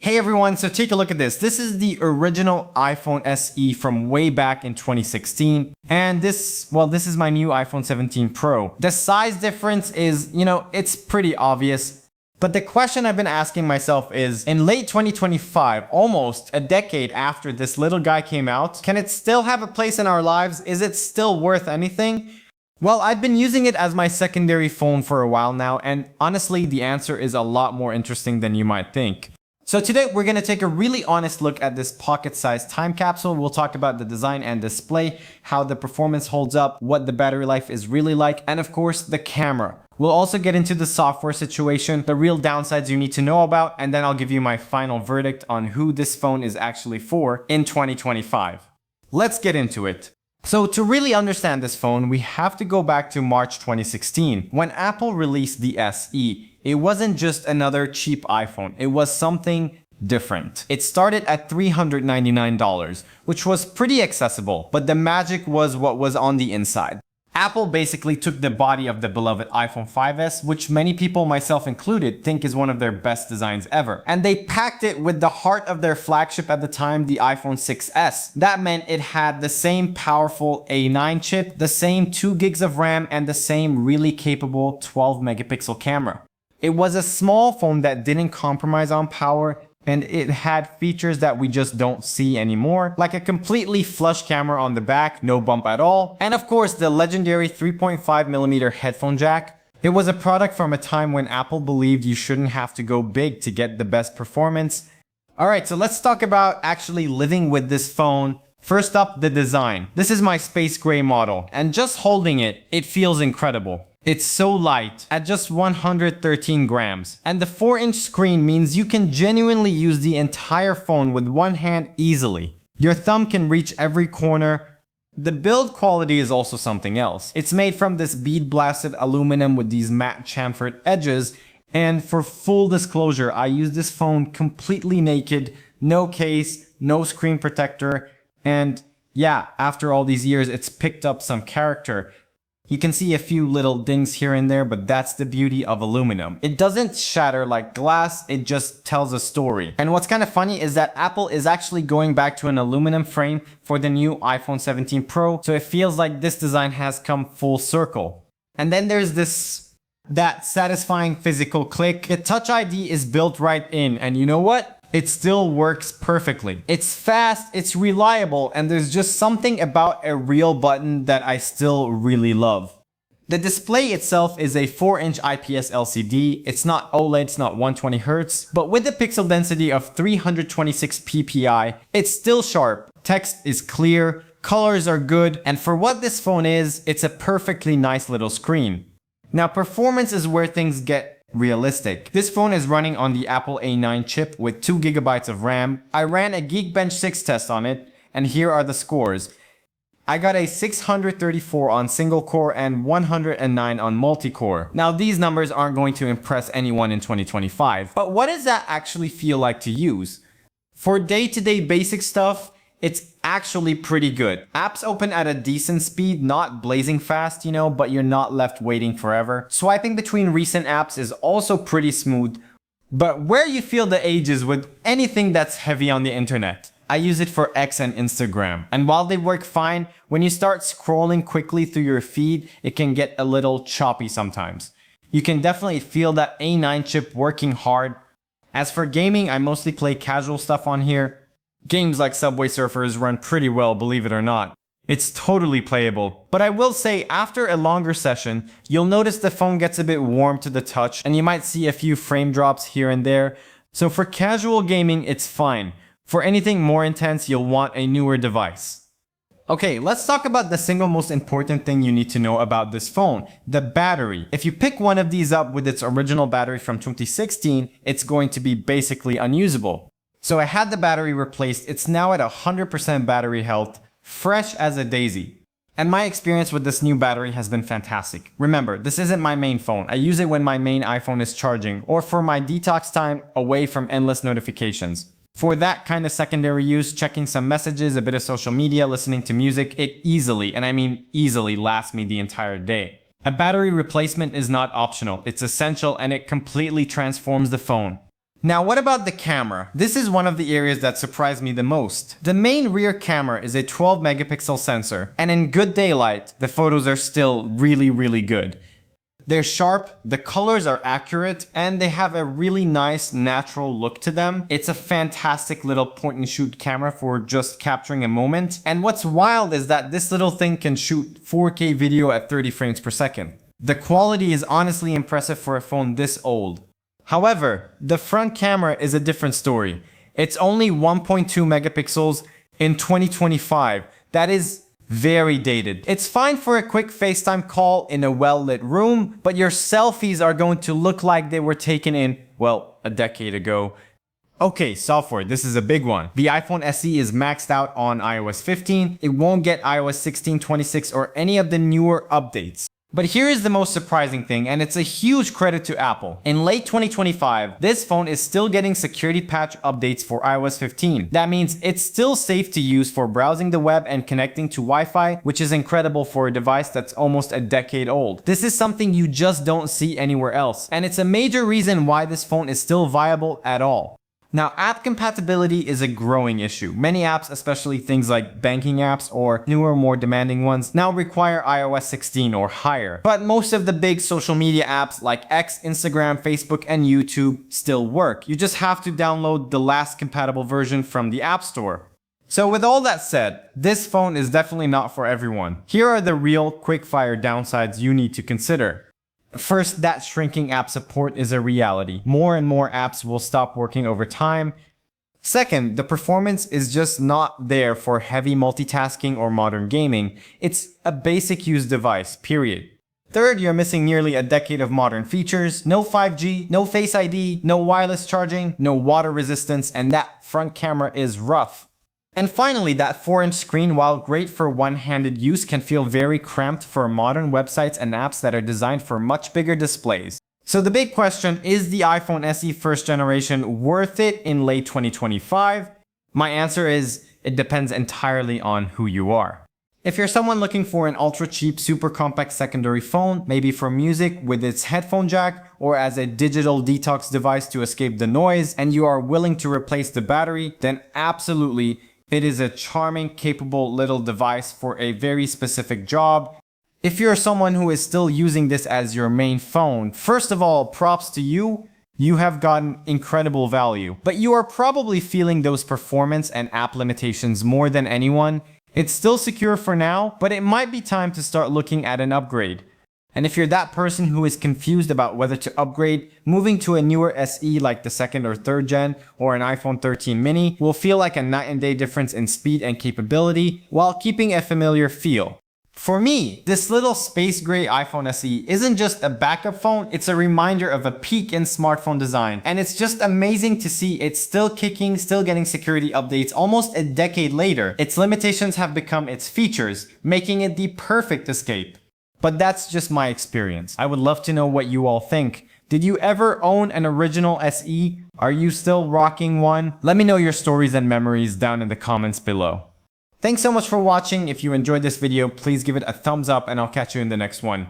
Hey everyone, so take a look at this. This is the original iPhone SE from way back in 2016. And this is my new iPhone 17 Pro. The size difference is, it's pretty obvious. But the question I've been asking myself is, in late 2025, almost a decade after this little guy came out, can it still have a place in our lives? Is it still worth anything? Well, I've been using it as my secondary phone for a while now, and honestly, the answer is a lot more interesting than you might think. So today we're going to take a really honest look at this pocket-sized time capsule. We'll talk about the design and display, how the performance holds up, what the battery life is really like, and of course the camera. We'll also get into the software situation, the real downsides you need to know about, and then I'll give you my final verdict on who this phone is actually for in 2025. Let's get into it. So to really understand this phone, we have to go back to March 2016, when Apple released the SE. It wasn't just another cheap iPhone, it was something different. It started at $399, which was pretty accessible, but the magic was what was on the inside. Apple basically took the body of the beloved iPhone 5S, which many people, myself included, think is one of their best designs ever. And they packed it with the heart of their flagship at the time, the iPhone 6S. That meant it had the same powerful A9 chip, the same 2 gigs of RAM, and the same really capable 12 megapixel camera. It was a small phone that didn't compromise on power, and it had features that we just don't see anymore, like a completely flush camera on the back, no bump at all, and of course the legendary 3.5mm headphone jack. It was a product from a time when Apple believed you shouldn't have to go big to get the best performance. Alright, so let's talk about actually living with this phone. First up, the design. This is my space gray model, and just holding it, it feels incredible. It's so light, at just 113 grams. And the 4-inch screen means you can genuinely use the entire phone with one hand easily. Your thumb can reach every corner. The build quality is also something else. It's made from this bead-blasted aluminum with these matte chamfered edges. And for full disclosure, I use this phone completely naked, no case, no screen protector. And yeah, after all these years, it's picked up some character. You can see a few little dings here and there, but that's the beauty of aluminum. It doesn't shatter like glass, it just tells a story. And what's kind of funny is that Apple is actually going back to an aluminum frame for the new iPhone 17 Pro, so it feels like this design has come full circle. And then there's that satisfying physical click. The Touch ID is built right in, and you know what? It still works perfectly. It's fast, it's reliable, and there's just something about a real button that I still really love. The display itself is a 4-inch IPS LCD. It's not OLED, it's not 120Hz, but with a pixel density of 326 ppi, it's still sharp. Text is clear, colors are good, and for what this phone is, it's a perfectly nice little screen. Now, performance is where things get realistic. This phone is running on the Apple A9 chip with 2 GB of RAM. I ran a Geekbench 6 test on it, and here are the scores. I got a 634 on single core and 109 on multi-core. Now these numbers aren't going to impress anyone in 2025, but what does that actually feel like to use? For day-to-day basic stuff, it's actually pretty good. Apps open at a decent speed, not blazing fast, but you're not left waiting forever. Swiping between recent apps is also pretty smooth, but where you feel the edge is with anything that's heavy on the internet. I use it for X and Instagram, and while they work fine, when you start scrolling quickly through your feed, it can get a little choppy sometimes. You can definitely feel that A9 chip working hard. As for gaming, I mostly play casual stuff on here. Games like Subway Surfers run pretty well, believe it or not. It's totally playable. But I will say, after a longer session, you'll notice the phone gets a bit warm to the touch, and you might see a few frame drops here and there. So for casual gaming, it's fine. For anything more intense, you'll want a newer device. Okay, let's talk about the single most important thing you need to know about this phone, the battery. If you pick one of these up with its original battery from 2016, it's going to be basically unusable. So I had the battery replaced. It's now at 100% battery health, fresh as a daisy. And my experience with this new battery has been fantastic. Remember, this isn't my main phone. I use it when my main iPhone is charging, or for my detox time away from endless notifications. For that kind of secondary use, checking some messages, a bit of social media, listening to music, it easily, and I mean easily, lasts me the entire day. A battery replacement is not optional, it's essential, and it completely transforms the phone. Now, what about the camera? This is one of the areas that surprised me the most. The main rear camera is a 12 megapixel sensor, and in good daylight, the photos are still really good. They're sharp, the colors are accurate, and they have a really nice natural look to them. It's a fantastic little point and shoot camera for just capturing a moment. And what's wild is that this little thing can shoot 4K video at 30 frames per second. The quality is honestly impressive for a phone this old. However, the front camera is a different story. It's only 1.2 megapixels in 2025. That is very dated. It's fine for a quick FaceTime call in a well-lit room, but your selfies are going to look like they were taken in, well, a decade ago. Okay, software, this is a big one. The iPhone SE is maxed out on iOS 15. It won't get iOS 16, 26, or any of the newer updates. But here is the most surprising thing, and it's a huge credit to Apple. In late 2025, this phone is still getting security patch updates for iOS 15. That means it's still safe to use for browsing the web and connecting to Wi-Fi, which is incredible for a device that's almost a decade old. This is something you just don't see anywhere else, and it's a major reason why this phone is still viable at all. Now, app compatibility is a growing issue. Many apps, especially things like banking apps or newer, more demanding ones, now require iOS 16 or higher. But most of the big social media apps like X, Instagram, Facebook, and YouTube still work. You just have to download the last compatible version from the App Store. So with all that said, this phone is definitely not for everyone. Here are the real quick-fire downsides you need to consider. First, that shrinking app support is a reality. More and more apps will stop working over time. Second, the performance is just not there for heavy multitasking or modern gaming. It's a basic use device, period. Third, you're missing nearly a decade of modern features. No 5G, no Face ID, no wireless charging, no water resistance, and that front camera is rough. And finally, that 4-inch screen, while great for one-handed use, can feel very cramped for modern websites and apps that are designed for much bigger displays. So the big question, is the iPhone SE first generation worth it in late 2025? My answer is, it depends entirely on who you are. If you're someone looking for an ultra-cheap, super compact secondary phone, maybe for music with its headphone jack, or as a digital detox device to escape the noise, and you are willing to replace the battery, then absolutely, it is a charming, capable little device for a very specific job. If you're someone who is still using this as your main phone, first of all, props to you. You have gotten incredible value. But you are probably feeling those performance and app limitations more than anyone. It's still secure for now, but it might be time to start looking at an upgrade. And if you're that person who is confused about whether to upgrade, moving to a newer SE like the 2nd or 3rd gen or an iPhone 13 mini will feel like a night and day difference in speed and capability while keeping a familiar feel. For me, this little space gray iPhone SE isn't just a backup phone, it's a reminder of a peak in smartphone design. And it's just amazing to see it's still kicking, still getting security updates almost a decade later. Its limitations have become its features, making it the perfect escape. But that's just my experience. I would love to know what you all think. Did you ever own an original SE? Are you still rocking one? Let me know your stories and memories down in the comments below. Thanks so much for watching. If you enjoyed this video, please give it a thumbs up and I'll catch you in the next one.